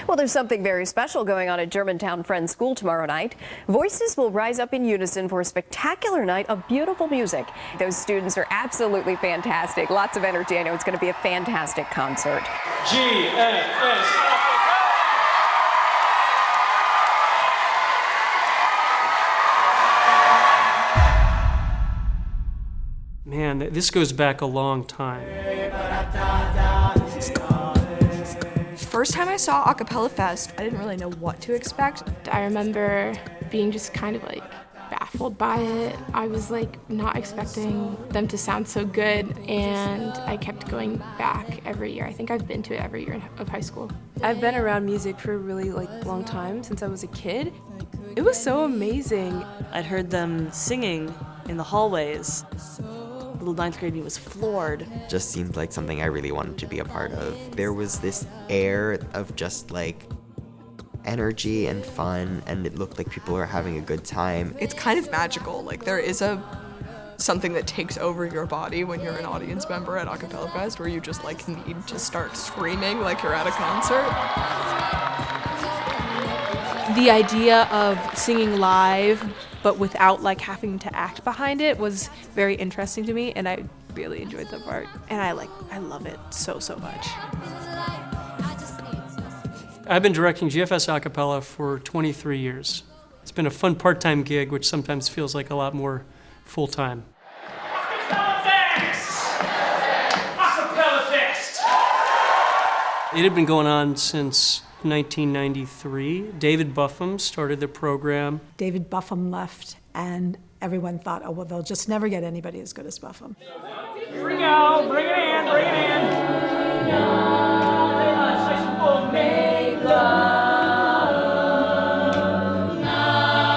Well, there's something very special going on at Germantown Friends School tomorrow night. Voices will rise up in unison for a spectacular night of beautiful music. Those students are absolutely fantastic. Lots of energy. I know it's going to be a fantastic concert. GFS. Man, this goes back a long time. First time I saw A Cappella Fest, I didn't really know what to expect. I remember being just kind of like baffled by it. I was like not expecting them to sound so good, and I kept going back every year. I think I've been to it every year of high school. I've been around music for a really long time, since I was a kid. It was so amazing. I'd heard them singing in the hallways. Little ninth grade me was floored. Just seemed like something I really wanted to be a part of. There was this air of just like energy and fun, and it looked like people were having a good time. It's kind of magical. Like there is something that takes over your body when you're an audience member at A Cappella Fest, where you just like need to start screaming like you're at a concert. The idea of singing live, but without like having to act behind it, was very interesting to me, and I really enjoyed that part. And I love it so much. I've been directing GFS A Cappella for 23 years. It's been a fun part-time gig, which sometimes feels like a lot more full-time. A Cappella Fest! It had been going on since 1993. David Buffum started the program. David Buffum left, and everyone thought, oh, well, they'll just never get anybody as good as Buffum. Here we go, bring it in, bring it in. Make love now.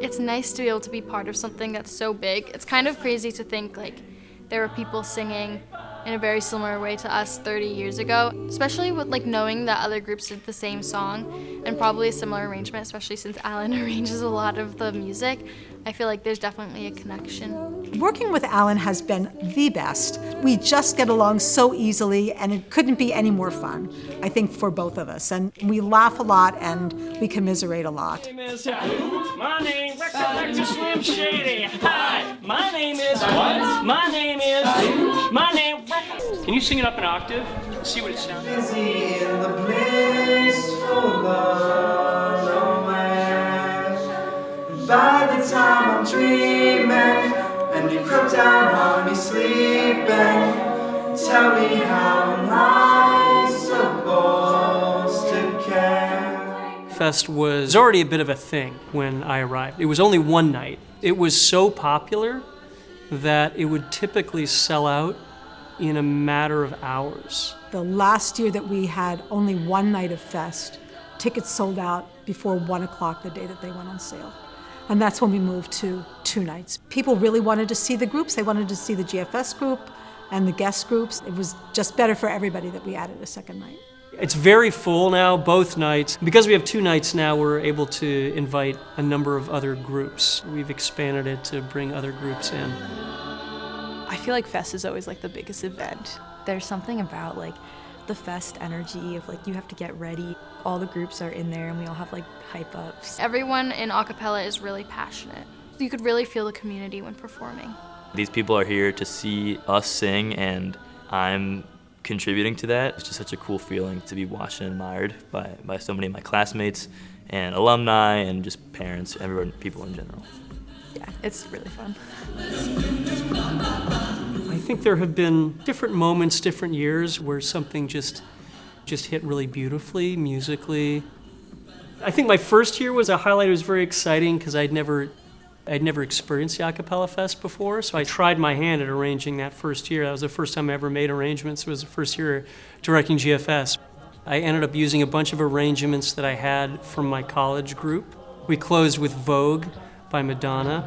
It's nice to be able to be part of something that's so big. It's kind of crazy to think like there were people singing in a very similar way to us 30 years ago, especially with like knowing that other groups did the same song and probably a similar arrangement, especially since Alan arranges a lot of the music. I feel like there's definitely a connection. Working with Alan has been the best. We just get along so easily, and it couldn't be any more fun, I think, for both of us. And we laugh a lot, and we commiserate a lot. My name is Slim Shady. Hi, my name is what? My name is my name. Can you sing it up an octave? See what it sounds like. Busy in the blissful romance. By the time I'm dreaming, and you crept down on me sleeping, tell me how am I supposed to care? Fest was already a bit of a thing when I arrived. It was only one night. It was so popular that it would typically sell out in a matter of hours. The last year that we had only one night of Fest, tickets sold out before 1 o'clock the day that they went on sale. And that's when we moved to 2 nights. People really wanted to see the groups. They wanted to see the GFS group and the guest groups. It was just better for everybody that we added a second night. It's very full now, both nights. Because we have 2 nights now, we're able to invite a number of other groups. We've expanded it to bring other groups in. I feel like Fest is always like the biggest event. There's something about like the Fest energy of like you have to get ready. All the groups are in there and we all have like hype ups. Everyone in A Cappella is really passionate. You could really feel the community when performing. These people are here to see us sing, and I'm contributing to that. It's just such a cool feeling to be watched and admired by so many of my classmates and alumni and just parents, everyone, people in general. Yeah, it's really fun. I think there have been different moments, different years where something just hit really beautifully, musically. I think my first year was a highlight. It was very exciting because I'd never experienced the A Cappella Fest before, so I tried my hand at arranging that first year. That was the first time I ever made arrangements. It was the first year directing GFS. I ended up using a bunch of arrangements that I had from my college group. We closed with Vogue by Madonna.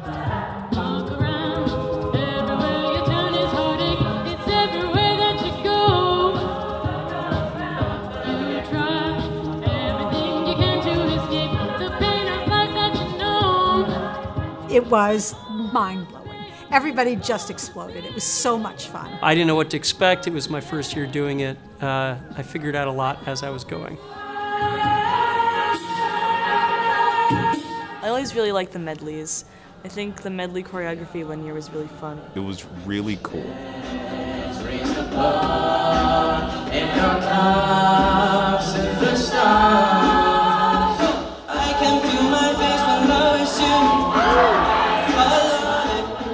It was mind-blowing. Everybody just exploded. It was so much fun. I didn't know what to expect. It was my first year doing it. I figured out a lot as I was going. I always really liked the medleys. I think the medley choreography one year was really fun. It was really cool.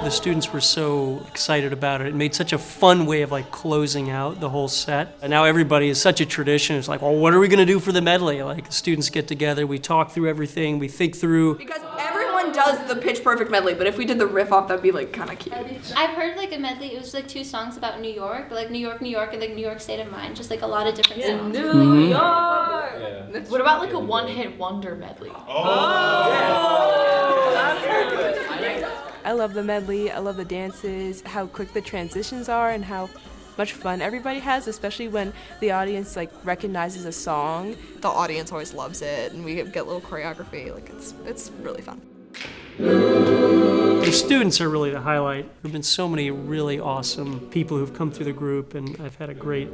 The students were so excited about it. It made such a fun way of like closing out the whole set. And now everybody is such a tradition. It's like, well, what are we going to do for the medley? Like the students get together, we talk through everything, we think through. Because everyone does the Pitch Perfect medley, but if we did the riff off, that'd be like kind of cute. I've heard like a medley. It was like 2 songs about New York, but like New York, New York, and like New York State of Mind. Just like a lot of different songs. New York. Yeah. What about like a one-hit wonder medley? I love the medley, I love the dances, how quick the transitions are, and how much fun everybody has, especially when the audience like recognizes a song. The audience always loves it, and we get little choreography. Like it's really fun. The students are really the highlight. There have been so many really awesome people who've come through the group, and I've had a great,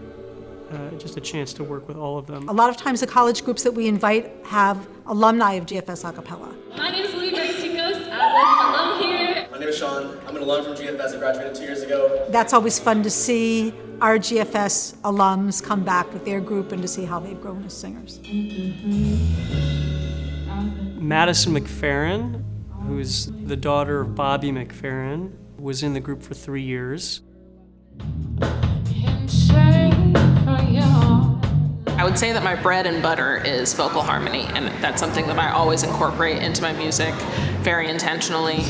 just a chance to work with all of them. A lot of times the college groups that we invite have alumni of GFS A Cappella. My name is Lee Chicos. I'm an alum here. My name is Sean. I'm an alum from GFS. I graduated 2 years ago. That's always fun to see our GFS alums come back with their group and to see how they've grown as singers. Madison McFerrin, who's the daughter of Bobby McFerrin, was in the group for 3 years. I would say that my bread and butter is vocal harmony, and that's something that I always incorporate into my music very intentionally.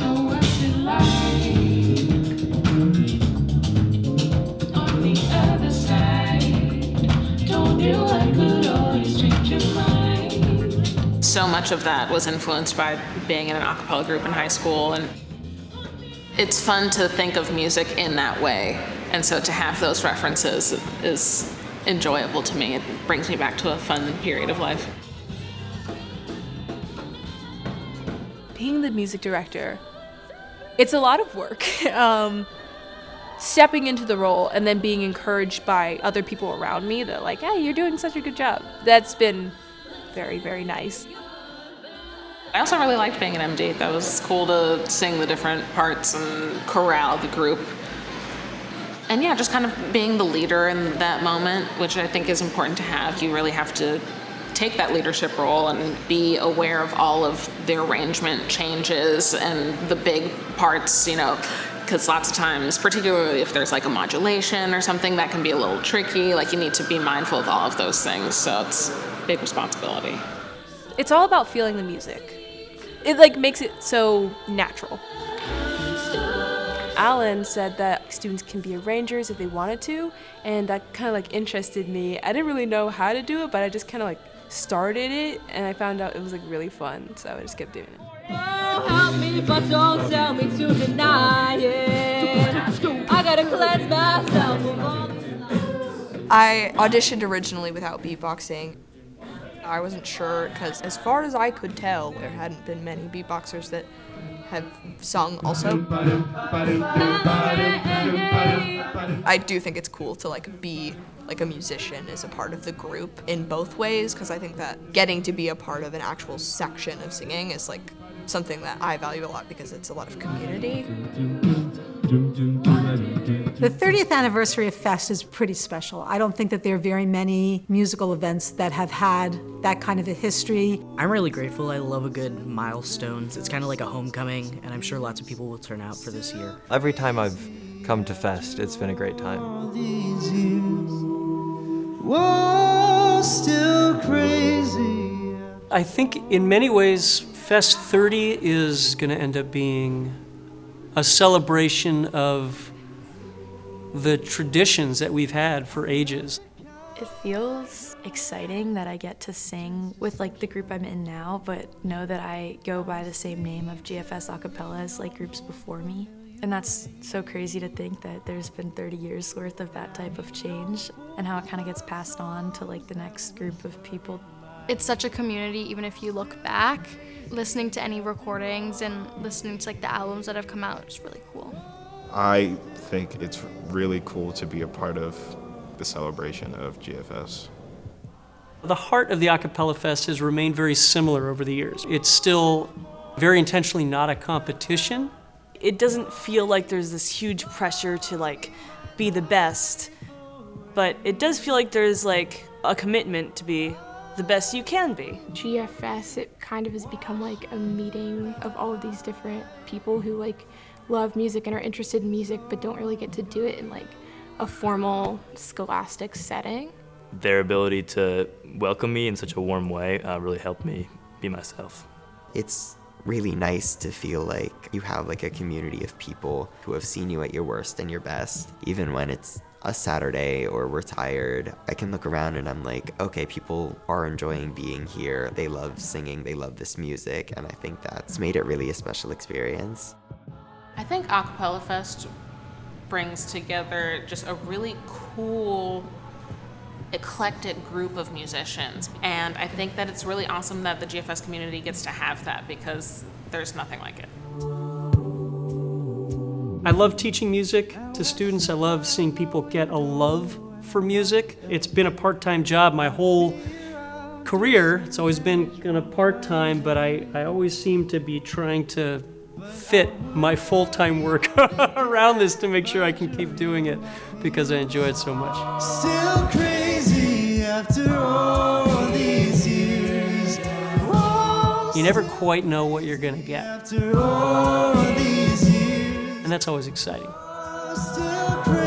So much of that was influenced by being in an a cappella group in high school, and it's fun to think of music in that way, and so to have those references is enjoyable to me. It brings me back to a fun period of life. Being the music director, it's a lot of work. Stepping into the role and then being encouraged by other people around me that like, hey, you're doing such a good job. That's been very, very nice. I also really liked being an MD. That was cool to sing the different parts and corral the group. And yeah, just kind of being the leader in that moment, which I think is important to have. You really have to take that leadership role and be aware of all of the arrangement changes and the big parts, you know, because lots of times, particularly if there's like a modulation or something, that can be a little tricky. Like you need to be mindful of all of those things. So it's a big responsibility. It's all about feeling the music. It like makes it so natural. Alan said that students can be arrangers if they wanted to, and that kind of like interested me. I didn't really know how to do it, but I just kind of like started it, and I found out it was like really fun, so I just kept doing it. Oh, help me, but don't tell me to deny it. I gotta cleanse myself from all. I auditioned originally without beatboxing. I wasn't sure, because as far as I could tell, there hadn't been many beatboxers that have sung also. I do think it's cool to like be like a musician as a part of the group in both ways, because I think that getting to be a part of an actual section of singing is like something that I value a lot because it's a lot of community. The 30th anniversary of Fest is pretty special. I don't think that there are very many musical events that have had that kind of a history. I'm really grateful. I love a good milestones. It's kind of like a homecoming, and I'm sure lots of people will turn out for this year. Every time I've come to Fest, it's been a great time. Whoa, still crazy. I think in many ways, Fest 30 is going to end up being a celebration of the traditions that we've had for ages. It feels exciting that I get to sing with like the group I'm in now, but know that I go by the same name of GFS A Cappella as like groups before me. And that's so crazy to think that there's been 30 years worth of that type of change and how it kind of gets passed on to like the next group of people. It's such a community, even if you look back. Listening to any recordings and listening to like the albums that have come out is really cool. I think it's really cool to be a part of the celebration of GFS. The heart of the A Cappella Fest has remained very similar over the years. It's still very intentionally not a competition. It doesn't feel like there's this huge pressure to like be the best, but it does feel like there's like a commitment to be the best you can be. GFS, it kind of has become like a meeting of all of these different people who like love music and are interested in music but don't really get to do it in like a formal scholastic setting. Their ability to welcome me in such a warm way really helped me be myself. It's really nice to feel like you have like a community of people who have seen you at your worst and your best. Even when it's a Saturday or we're tired, I can look around and I'm like, okay, people are enjoying being here. They love singing, they love this music, and I think that's made it really a special experience. I think A Cappella Fest brings together just a really cool, eclectic group of musicians. And I think that it's really awesome that the GFS community gets to have that because there's nothing like it. I love teaching music to students. I love seeing people get a love for music. It's been a part-time job my whole career. It's always been kind of part-time, but I always seem to be trying to fit my full-time work around this to make sure I can keep doing it because I enjoy it so much. Still crazy after all these years. You never quite know what you're gonna get. After all these years. And that's always exciting. Still crazy.